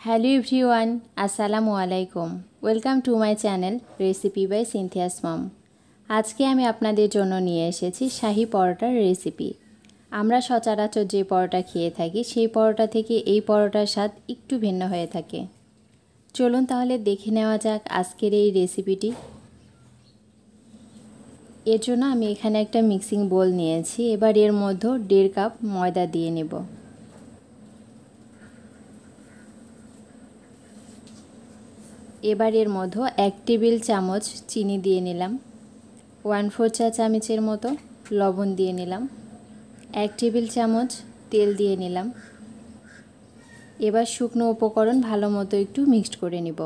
Hello everyone, আসসালামু আলাইকুম। Welcome to my channel recipe by Sinthia's mom. আজকে আমি আপনাদের জন্য নিয়ে এসেছি শাহি পরোটার রেসিপি। আমরা সচরাচর যে পরোটা খেয়ে থাকি সেই পরোটা থেকে এই পরোটার স্বাদ একটু ভিন্ন হয়ে থাকে। চলুন তাহলে দেখে নেওয়া যাক আজকের এই রেসিপিটি। এর জন্য আমি এখানে একটা মিক্সিং বোল নিয়েছি। এবার এর মধ্যে 1.5 কাপ ময়দা দিয়ে নেব। এবার এর মধ্যে 1 টেবিল চামচ চিনি দিয়ে নিলাম, 1/4 চা চামচের মতো লবণ দিয়ে নিলাম, 1 টেবিল চামচ তেল দিয়ে নিলাম। এবার শুকনো উপকরণ ভালো মতো একটু মিক্সড করে নিব।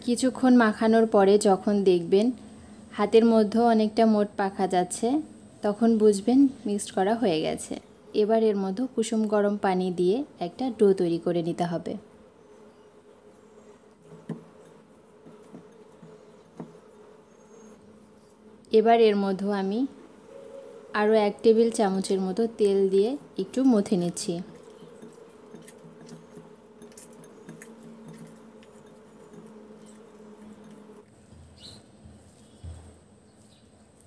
কিছুক্ষণ মাখানোর পরে যখন দেখবেন হাতের মধ্যে অনেকটা মোট পাকা যাচ্ছে, তখন বুঝবেন মিক্সড করা হয়ে গেছে। এবার এর মধ্যে কুসুম গরম পানি দিয়ে একটা ডো তৈরি করে নিতে হবে। এবার এর মধ্যে আমি আরও 1 টেবিল চামচের মতো তেল দিয়ে একটু মথে নিচ্ছি।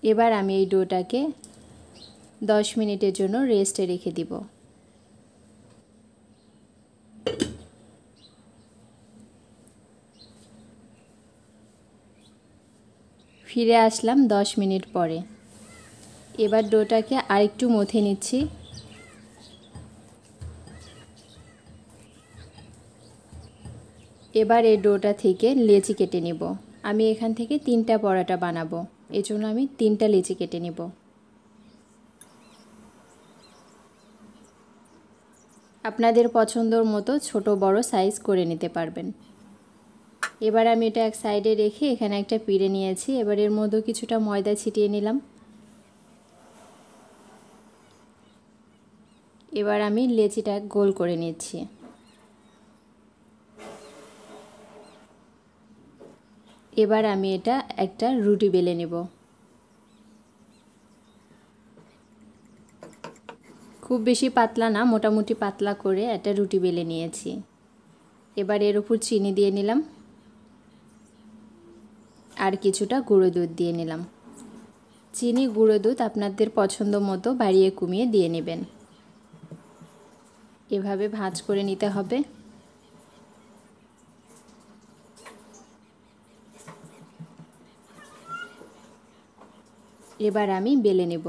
এবার আমি এই ডোটাকে 10 মিনিটের জন্য রেস্টে রেখে দিব। ফিরে আসলাম 10 মিনিট পরে। এবার ডোটাকে আরেকটু মথে নিচ্ছি। এবার এই ডোটা থেকে লেচি কেটে নিব। আমি এখান থেকে 3টা পরোটা বানাবো, এজন্য আমি 3টা লেচি কেটে নিব। আপনাদের পছন্দর মতো ছোট বড় সাইজ করে নিতে পারবেন। এবার আমি এটা এক সাইডে রেখে এখানে একটা পিড়ে নিয়েছি। এবার এর মধ্যে কিছুটা ময়দা ছিটিয়ে নিলাম। এবার আমি লেচিটা গোল করে নিচ্ছি। এবার আমি এটা একটা রুটি বেলে নেব। খুব বেশি পাতলা না, মোটামুটি পাতলা করে একটা রুটি বেলে নিয়েছি। এবার এর উপর চিনি দিয়ে নিলাম আর কিছুটা গুঁড়ো দুধ দিয়ে নিলাম। চিনি গুঁড়ো দুধ আপনাদের পছন্দ মতো বাড়িয়ে কমিয়ে দিয়ে নেবেন। এভাবে ভাঁজ করে নিতে হবে। এবার আমি বেলে নেব।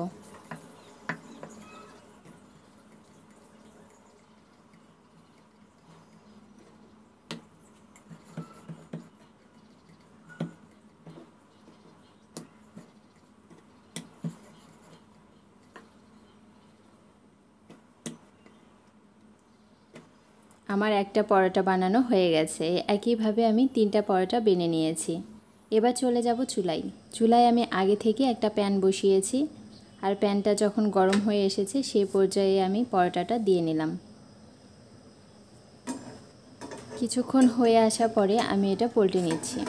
আমার একটা পরোটা বানানো হয়ে গেছে। একইভাবে আমি 3টা পরোটা বেনে নিয়েছি। এবার চলে যাব চুলায়। চুলায় আমি আগে থেকে একটা প্যান বসিয়েছি, আর প্যানটা যখন গরম হয়ে এসেছে সেই পর্যায়ে আমি পরোটাটা দিয়ে নিলাম। কিছুক্ষণ হয়ে আসা পরে আমি এটা পল্টে নিচ্ছি।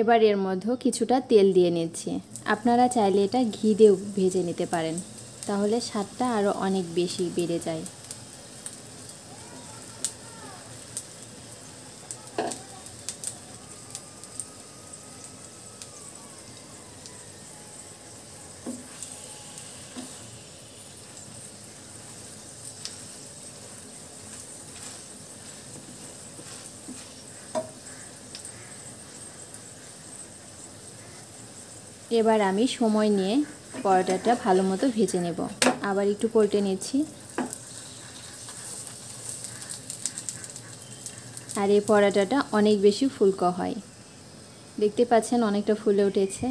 এবার এর মধ্যে কিছুটা তেল দিয়ে নিচ্ছি। আপনারা চাইলে এটা ঘি দিয়েও ভেজে নিতে পারেন, তাহলে স্বাদটা আরও অনেক বেশি বেড়ে যায়। এবার আমি সময় নিয়ে পরোটাটা ভালো মতো ভেজে নেব। আবার একটু পল্টে নিচ্ছি। আর এই পরোটাটা অনেক বেশি ফুলকো হয়। দেখতে পাচ্ছেন অনেকটা ফুলে উঠেছে।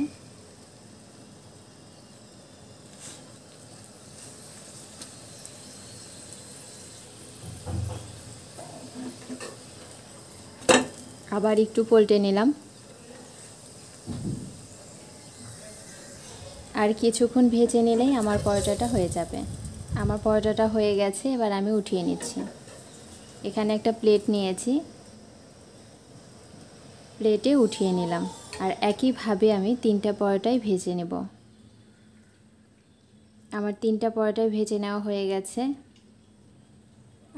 আবার একটু পল্টে নিলাম। আর কিছুক্ষণ ভেজে নিলেই আমার পরোটাটা হয়ে যাবে। আমার পরোটাটা হয়ে গেছে, এবার আমি উঠিয়ে নিচ্ছি। এখানে একটা প্লেট নিয়েছি, প্লেটে উঠিয়ে নিলাম। আর একইভাবে আমি 3টা পরোটাই ভেজে নেব। আমার 3টা পরোটাই ভেজে নেওয়া হয়ে গেছে।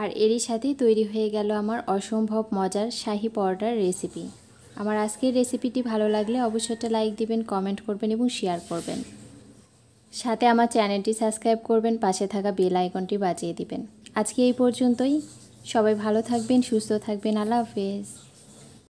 আর এরই সাথেই তৈরি হয়ে গেল আমার অসম্ভব মজার শাহি পরোটার রেসিপি। আমার আজকের রেসিপিটি ভালো লাগলে অবশ্যই একটা লাইক দিবেন, কমেন্ট করবেন এবং শেয়ার করবেন। সাথে আমার চ্যানেলটি সাবস্ক্রাইব করবেন, পাশে থাকা বেল আইকনটি বাজিয়ে দিবেন। আজকে এই পর্যন্তই। সবাই ভালো থাকবেন, সুস্থ থাকবেন। আল্লাহ হাফেজ।